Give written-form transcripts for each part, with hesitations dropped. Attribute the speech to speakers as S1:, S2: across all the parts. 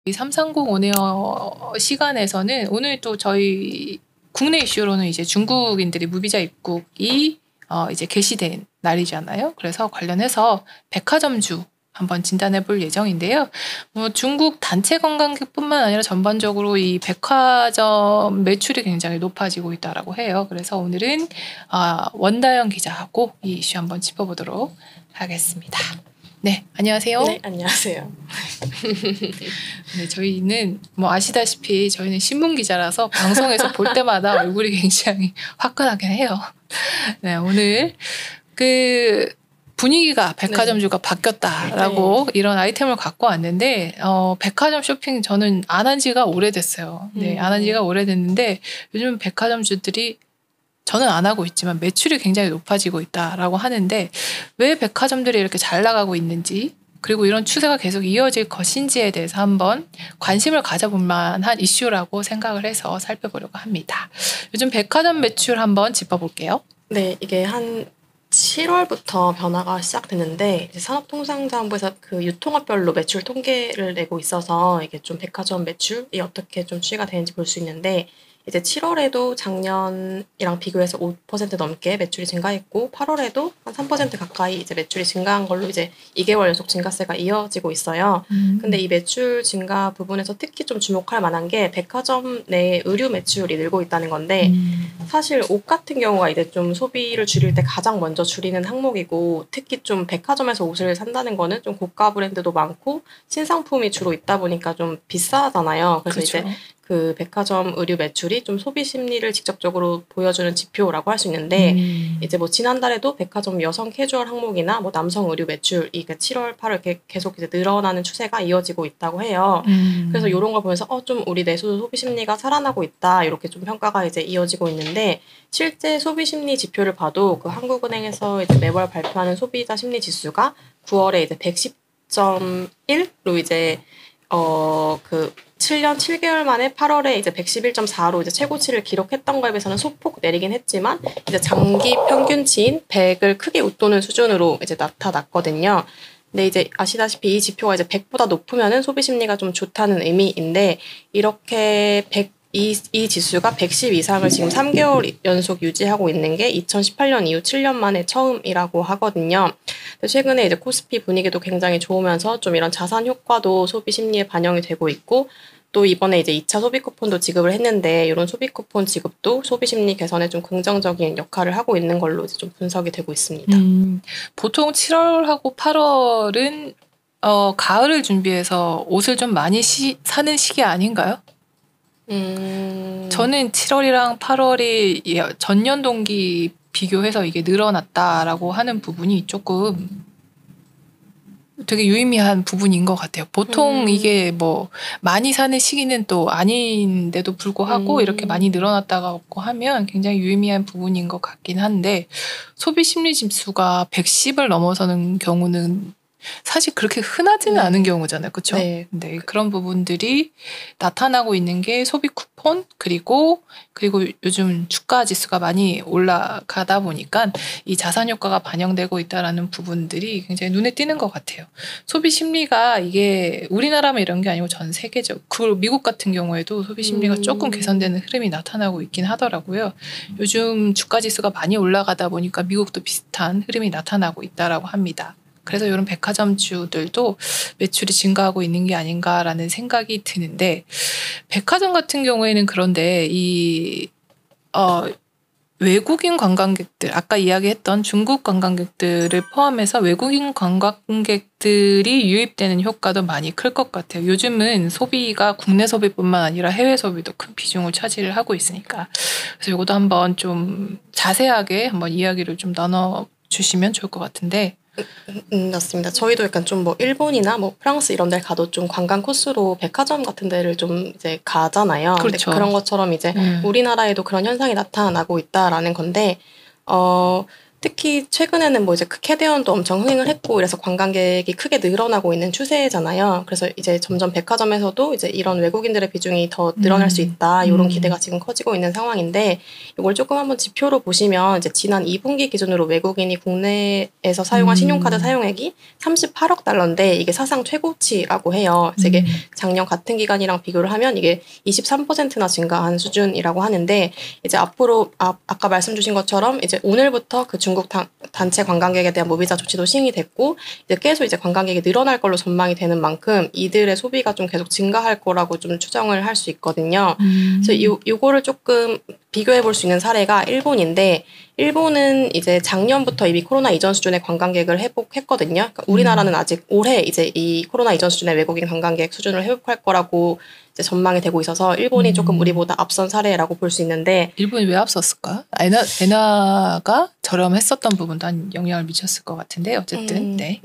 S1: 이 330 온에어 시간에서는 오늘 또 저희 국내 이슈로는 이제 중국인들이 무비자 입국이 이제 개시된 날이잖아요. 그래서 관련해서 백화점주 한번 진단해 볼 예정인데요. 중국 단체 관광객뿐만 아니라 전반적으로 이 백화점 매출이 굉장히 높아지고 있다라고 해요. 그래서 오늘은 원다영 기자하고 이 이슈 한번 짚어보도록 하겠습니다. 네, 안녕하세요.
S2: 네, 안녕하세요.
S1: 네, 저희는 아시다시피 저희는 신문 기자라서 방송에서 볼 때마다 얼굴이 굉장히 화끈하게 해요. 네, 오늘 분위기가 백화점주가 바뀌었다라고 이런 아이템을 갖고 왔는데 백화점 쇼핑 저는 안 한 지가 오래됐어요. 네, 안 한 지가 오래됐는데 요즘 백화점주들이 저는 안 하고 있지만 매출이 굉장히 높아지고 있다라고 하는데 왜 백화점들이 이렇게 잘 나가고 있는지 그리고 이런 추세가 계속 이어질 것인지에 대해서 한번 관심을 가져볼 만한 이슈라고 생각을 해서 살펴보려고 합니다. 요즘 백화점 매출 한번 짚어볼게요.
S2: 네, 이게 한 7월부터 변화가 시작됐는데 이제 산업통상자원부에서 그 유통업별로 매출 통계를 내고 있어서 이게 좀 백화점 매출이 어떻게 좀 추이가 되는지 볼 수 있는데 이제 7월에도 작년이랑 비교해서 5% 넘게 매출이 증가했고 8월에도 한 3% 가까이 이제 매출이 증가한 걸로 이제 2개월 연속 증가세가 이어지고 있어요. 근데 이 매출 증가 부분에서 특히 좀 주목할 만한 게 백화점 내 의류 매출이 늘고 있다는 건데 사실 옷 같은 경우가 이제 좀 소비를 줄일 때 가장 먼저 줄이는 항목이고 특히 좀 백화점에서 옷을 산다는 거는 좀 고가 브랜드도 많고 신상품이 주로 있다 보니까 좀 비싸잖아요. 그래서
S1: 그렇죠.
S2: 이제 그 백화점 의류 매출이 좀 소비 심리를 직접적으로 보여주는 지표라고 할 수 있는데 이제 지난달에도 백화점 여성 캐주얼 항목이나 남성 의류 매출이 7월, 8월 이렇게 계속 이제 늘어나는 추세가 이어지고 있다고 해요. 그래서 이런 걸 보면서 좀 우리 내수 소비 심리가 살아나고 있다 이렇게 좀 평가가 이제 이어지고 있는데 실제 소비 심리 지표를 봐도 그 한국은행에서 이제 매월 발표하는 소비자 심리 지수가 9월에 이제 110.1로 이제 7년 7개월 만에 8월에 이제 111.4로 이제 최고치를 기록했던 거에 비해서는 소폭 내리긴 했지만 이제 장기 평균치인 100을 크게 웃도는 수준으로 이제 나타났거든요. 근데 이제 아시다시피 이 지표가 이제 100보다 높으면은 소비 심리가 좀 좋다는 의미인데 이렇게 이 지수가 110 이상을 지금 3개월 연속 유지하고 있는 게 2018년 이후 7년 만에 처음이라고 하거든요. 최근에 이제 코스피 분위기도 굉장히 좋으면서 좀 이런 자산 효과도 소비 심리에 반영이 되고 있고 또 이번에 이제 2차 소비 쿠폰도 지급을 했는데 이런 소비 쿠폰 지급도 소비 심리 개선에 좀 긍정적인 역할을 하고 있는 걸로 이제 좀 분석이 되고 있습니다.
S1: 보통 7월하고 8월은 가을을 준비해서 옷을 좀 많이 사는 시기 아닌가요? 저는 7월이랑 8월이 전년 동기 비교해서 이게 늘어났다라고 하는 부분이 조금 되게 유의미한 부분인 것 같아요. 보통 이게 많이 사는 시기는 또 아닌데도 불구하고 이렇게 많이 늘어났다고 하면 굉장히 유의미한 부분인 것 같긴 한데 소비 심리 지수가 110을 넘어서는 경우는 사실 그렇게 흔하지는 않은 경우잖아요. 그렇죠?
S2: 네.
S1: 네, 그런 부분들이 나타나고 있는 게 소비 쿠폰 그리고 요즘 주가 지수가 많이 올라가다 보니까 이 자산 효과가 반영되고 있다라는 부분들이 굉장히 눈에 띄는 것 같아요. 소비 심리가 이게 우리나라만 이런 게 아니고 전 세계적 그리고 미국 같은 경우에도 소비 심리가 조금 개선되는 흐름이 나타나고 있긴 하더라고요. 요즘 주가 지수가 많이 올라가다 보니까 미국도 비슷한 흐름이 나타나고 있다라고 합니다. 그래서 이런 백화점주들도 매출이 증가하고 있는 게 아닌가라는 생각이 드는데 백화점 같은 경우에는 그런데 외국인 관광객들 아까 이야기했던 중국 관광객들을 포함해서 외국인 관광객들이 유입되는 효과도 많이 클 것 같아요. 요즘은 소비가 국내 소비뿐만 아니라 해외 소비도 큰 비중을 차지를 하고 있으니까 그래서 이것도 한번 좀 자세하게 한번 이야기를 좀 나눠주시면 좋을 것 같은데
S2: 맞습니다. 저희도 약간 좀 일본이나 프랑스 이런 데 가도 좀 관광 코스로 백화점 같은 데를 좀 이제 가잖아요.
S1: 그렇죠.
S2: 그런 것처럼 이제 우리나라에도 그런 현상이 나타나고 있다라는 건데, 특히 최근에는 뭐 이제 캐대언도 엄청 흥행을 했고 이래서 관광객이 크게 늘어나고 있는 추세잖아요. 그래서 이제 점점 백화점에서도 이제 이런 외국인들의 비중이 더 늘어날 수 있다. 이런 기대가 지금 커지고 있는 상황인데 이걸 조금 한번 지표로 보시면 이제 지난 2분기 기준으로 외국인이 국내에서 사용한 신용카드 사용액이 38억 달러인데 이게 사상 최고치라고 해요. 그래서 이게 작년 같은 기간이랑 비교를 하면 이게 23%나 증가한 수준이라고 하는데 이제 앞으로 아까 말씀 주신 것처럼 이제 오늘부터 그 중국 단체 관광객에 대한 무비자 조치도 시행이 됐고 이제 계속 이제 관광객이 늘어날 걸로 전망이 되는 만큼 이들의 소비가 좀 계속 증가할 거라고 좀 추정을 할 수 있거든요. 그래서 요거를 조금 비교해 볼 수 있는 사례가 일본인데 일본은 이제 작년부터 이미 코로나 이전 수준의 관광객을 회복했거든요. 그러니까 우리나라는 아직 올해 이제 이 코로나 이전 수준의 외국인 관광객 수준을 회복할 거라고 이제 전망이 되고 있어서 일본이 조금 우리보다 앞선 사례라고 볼 수 있는데
S1: 일본이 왜 앞섰을까? 엔화가 저렴했었던 부분도 한 영향을 미쳤을 것 같은데 어쨌든 네.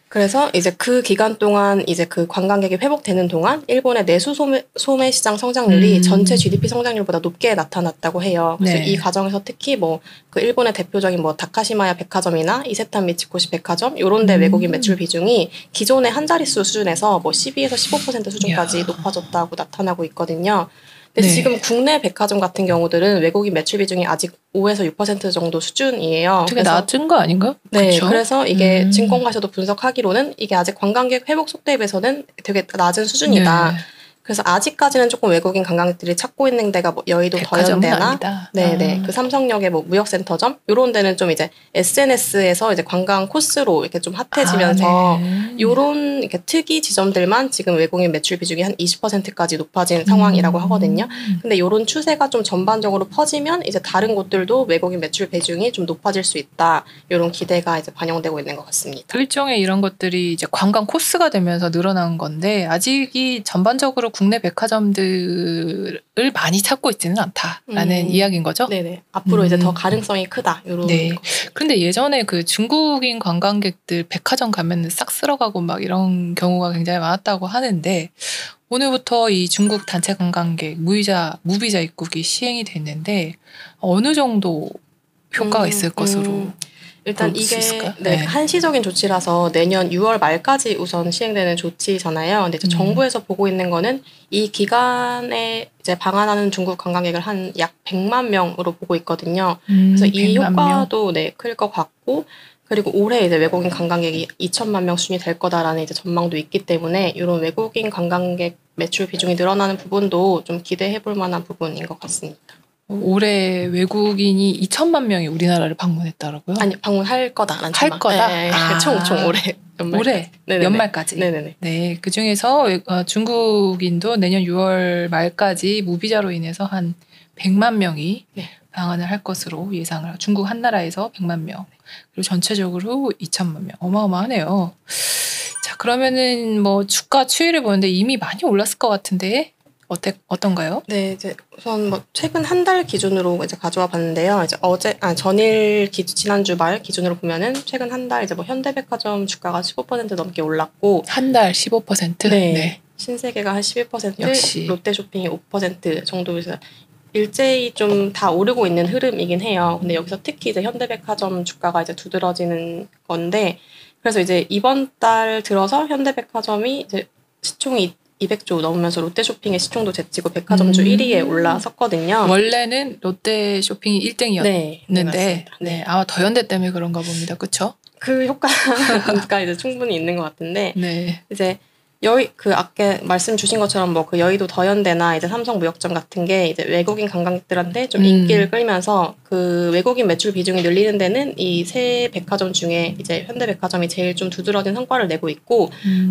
S2: 그래서 이제 그 기간 동안 이제 그 관광객이 회복되는 동안 일본의 내수 소매 시장 성장률이 전체 GDP 성장률보다 높게 나타났다고 해요. 그래서 이 과정에서 특히 뭐 그 일본의 대표적인 뭐 다카시마야 백화점이나 이세탄 미치코시 백화점 요런 데 외국인 매출 비중이 기존의 한 자릿수 수준에서 뭐 12에서 15% 수준까지 높아졌다고 나타나고 있거든요. 근데 지금 국내 백화점 같은 경우들은 외국인 매출 비중이 아직 5에서 6% 정도 수준이에요.
S1: 되게 낮은 거 아닌가?
S2: 네,
S1: 그쵸?
S2: 그래서 이게 증권가에서도 분석하기로는 이게 아직 관광객 회복 속도에 비해서는 되게 낮은 수준이다.
S1: 네.
S2: 그래서 아직까지는 조금 외국인 관광객들이 찾고 있는 데가 뭐 여의도 더현대나 네네 그 삼성역의 뭐 무역센터점 이런 데는 좀 이제 SNS에서 이제 관광 코스로 이렇게 좀 핫해지면서 요런 이렇게 특이 지점들만 지금 외국인 매출 비중이 한 20%까지 높아진 상황이라고 하거든요. 근데 요런 추세가 좀 전반적으로 퍼지면 이제 다른 곳들도 외국인 매출 비중이 좀 높아질 수 있다. 요런 기대가 이제 반영되고 있는 것 같습니다.
S1: 일종의 이런 것들이 이제 관광 코스가 되면서 늘어난 건데 아직이 전반적으로 국내 백화점들을 많이 찾고 있지는 않다라는 이야기인 거죠?
S2: 네네. 앞으로 이제 더 가능성이 크다. 요런
S1: 네. 그런데 예전에 그 중국인 관광객들 백화점 가면 싹 쓸어가고 막 이런 경우가 굉장히 많았다고 하는데 오늘부터 이 중국 단체 관광객 무비자 입국이 시행이 됐는데 어느 정도 효과가 있을 것으로
S2: 일단 이게 한시적인 조치라서 내년 6월 말까지 우선 시행되는 조치잖아요. 근데 이제 정부에서 보고 있는 거는 이 기간에 이제 방한하는 중국 관광객을 한 약 100만 명으로 보고 있거든요. 그래서 이 효과도 클 것 같고 그리고 올해 이제 외국인 관광객이 2천만 명 수준이 될 거다라는 이제 전망도 있기 때문에 이런 외국인 관광객 매출 비중이 늘어나는 부분도 좀 기대해 볼 만한 부분인 것 같습니다.
S1: 올해 외국인이 2천만 명이 우리나라를 방문했다라고요?
S2: 아니 방문할 거다라는
S1: 할 거다.
S2: 네, 총 올해
S1: 올해 연말까지.
S2: 네네네.
S1: 네, 그 중에서 중국인도 내년 6월 말까지 무비자로 인해서 한 100만 명이 방한을 할 것으로 예상을. 중국 한 나라에서 100만 명. 그리고 전체적으로 2천만 명. 어마어마하네요. 자, 그러면은 뭐 주가 추이를 보는데 이미 많이 올랐을 것 같은데. 어떤가요?
S2: 네, 이제 우선 뭐 최근 한 달 기준으로 이제 가져와 봤는데요. 이제 지난주 말 기준으로 보면은 최근 한 달 이제 뭐 현대백화점 주가가 15% 넘게 올랐고
S1: 한 달 15%?
S2: 네. 신세계가 한 11%, 역시. 롯데쇼핑이 5% 정도에서 일제히 좀 다 오르고 있는 흐름이긴 해요. 근데 여기서 특히 이제 현대백화점 주가가 이제 두드러지는 건데 그래서 이제 이번 달 들어서 현대백화점이 이제 시총이 200조 넘으면서 롯데쇼핑의 시총도 제치고 백화점주 1위에 올라섰거든요.
S1: 원래는 롯데쇼핑이 1등이었는데 아마 더현대 때문에 그런가 봅니다. 그렇죠?
S2: 그 효과가 이제 충분히 있는 것 같은데 이제 아까 말씀 주신 것처럼 뭐 그 여의도 더현대나 이제 삼성무역점 같은 게 이제 외국인 관광객들한테 좀 인기를 끌면서 그 외국인 매출 비중이 늘리는 데는 이 세 백화점 중에 이제 현대백화점이 제일 좀 두드러진 성과를 내고 있고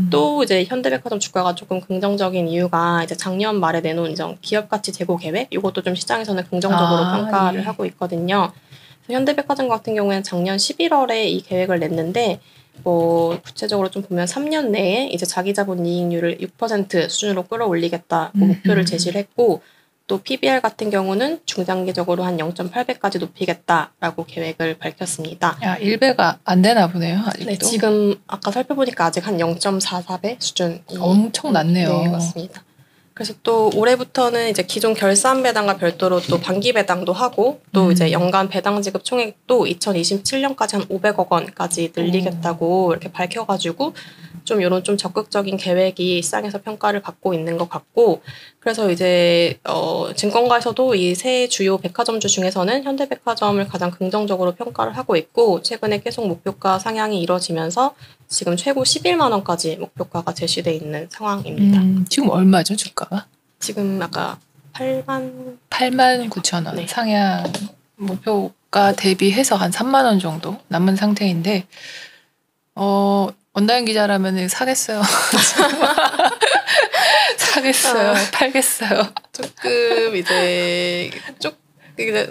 S2: 또 이제 현대백화점 주가가 조금 긍정적인 이유가 이제 작년 말에 내놓은 이제 기업가치 제고 계획 이것도 좀 시장에서는 긍정적으로 평가를 하고 있거든요. 현대백화점 같은 경우에는 작년 11월에 이 계획을 냈는데 뭐 구체적으로 좀 보면 3년 내에 이제 자기 자본 이익률을 6% 수준으로 끌어올리겠다고 목표를 제시를 했고 또 PBR 같은 경우는 중장기적으로 한 0.8배까지 높이겠다라고 계획을 밝혔습니다.
S1: 1배가 안 되나 보네요. 아직도.
S2: 네, 지금 아까 살펴보니까 아직 한 0.44배 수준.
S1: 엄청 낮네요.
S2: 네, 맞습니다. 그래서 또 올해부터는 이제 기존 결산 배당과 별도로 또 반기 배당도 하고 또 이제 연간 배당 지급 총액도 2027년까지 한 500억 원까지 늘리겠다고 이렇게 밝혀가지고 좀 이런 좀 적극적인 계획이 시장에서 평가를 받고 있는 것 같고, 그래서 이제 증권가에서도 이 세 주요 백화점주 중에서는 현대백화점을 가장 긍정적으로 평가를 하고 있고, 최근에 계속 목표가 상향이 이뤄지면서 지금 최고 11만 원까지 목표가가 제시돼 있는 상황입니다.
S1: 지금 얼마죠, 주가가?
S2: 지금 아까 8만
S1: 9천 원.
S2: 네.
S1: 상향 목표가 대비해서 한 3만 원 정도 남은 상태인데, 원다현 기자라면 사겠어요. 사겠어요. 팔겠어요.
S2: 조금 이제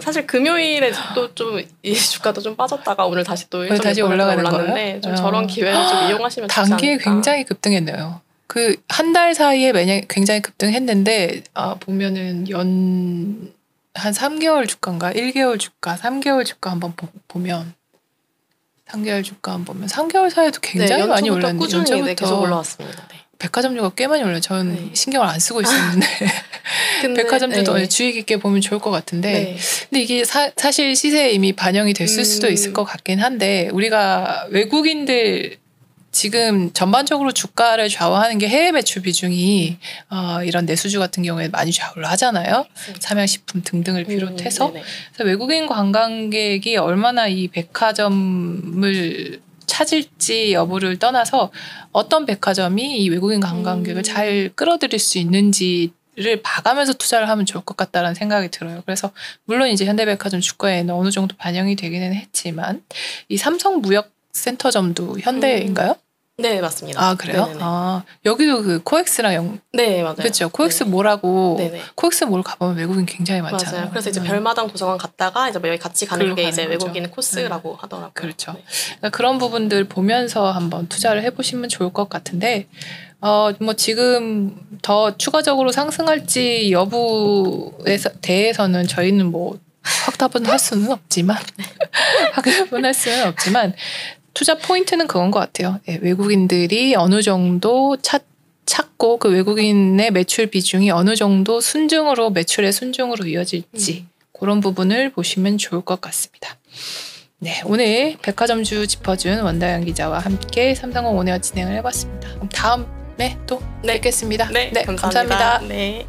S2: 사실 금요일에 또 좀 이 주가도 좀 빠졌다가 오늘 다시 또
S1: 다시 올라가는
S2: 올랐는데 좀 저런 기회를 좀 이용하시면 좋지 않을까.
S1: 단기에 굉장히 급등했네요. 그 한 달 사이에 매년 굉장히 급등했는데 보면은 한 3개월 주가인가 1개월 주가 3개월 주가 한번 보면 3개월 주가 한번 보면 3개월 사이에도 굉장히 많이 올랐는데
S2: 꾸준히 계속 올라왔습니다. 네.
S1: 백화점주가 꽤 많이 올라요. 저는 신경을 안 쓰고 있었는데 백화점주도 주의 깊게 보면 좋을 것 같은데 근데 이게 사실 시세에 이미 반영이 됐을 수도 있을 것 같긴 한데, 우리가 외국인들 지금 전반적으로 주가를 좌우하는 게 해외 매출 비중이 이런 내수주 같은 경우에 많이 좌우를 하잖아요. 삼양식품 등등을 비롯해서. 그래서 외국인 관광객이 얼마나 이 백화점을 찾을지 여부를 떠나서 어떤 백화점이 이 외국인 관광객을 잘 끌어들일 수 있는지를 봐가면서 투자를 하면 좋을 것 같다라는 생각이 들어요. 그래서 물론 이제 현대백화점 주가에는 어느 정도 반영이 되기는 했지만, 이 삼성무역센터점도 현대인가요?
S2: 네, 맞습니다.
S1: 아, 그래요?
S2: 네네네.
S1: 여기도 그 코엑스랑
S2: 네, 맞아요.
S1: 그렇죠. 코엑스 몰하고
S2: 네네.
S1: 코엑스 몰 가보면 외국인 굉장히 많잖아요.
S2: 맞아요. 그래서 이제 별마당 도서관 갔다가 이제 여기 같이 가는 게 이제
S1: 거죠.
S2: 외국인 코스라고 하더라고요.
S1: 그렇죠. 그러니까 그런 부분들 보면서 한번 투자를 해보시면 좋을 것 같은데, 뭐 지금 더 추가적으로 상승할지 여부에 대해서는 저희는 뭐 확답은 할 수는 없지만 확답은 할 수는 없지만 투자 포인트는 그건 것 같아요. 네, 외국인들이 어느 정도 찾고 그 외국인의 매출 비중이 어느 정도 매출의 순증으로 이어질지 그런 부분을 보시면 좋을 것 같습니다. 네, 오늘 백화점주 짚어준 원다현 기자와 함께 삼성공 온에어 진행을 해봤습니다. 그럼 다음에 또 뵙겠습니다.
S2: 네, 감사합니다. 네.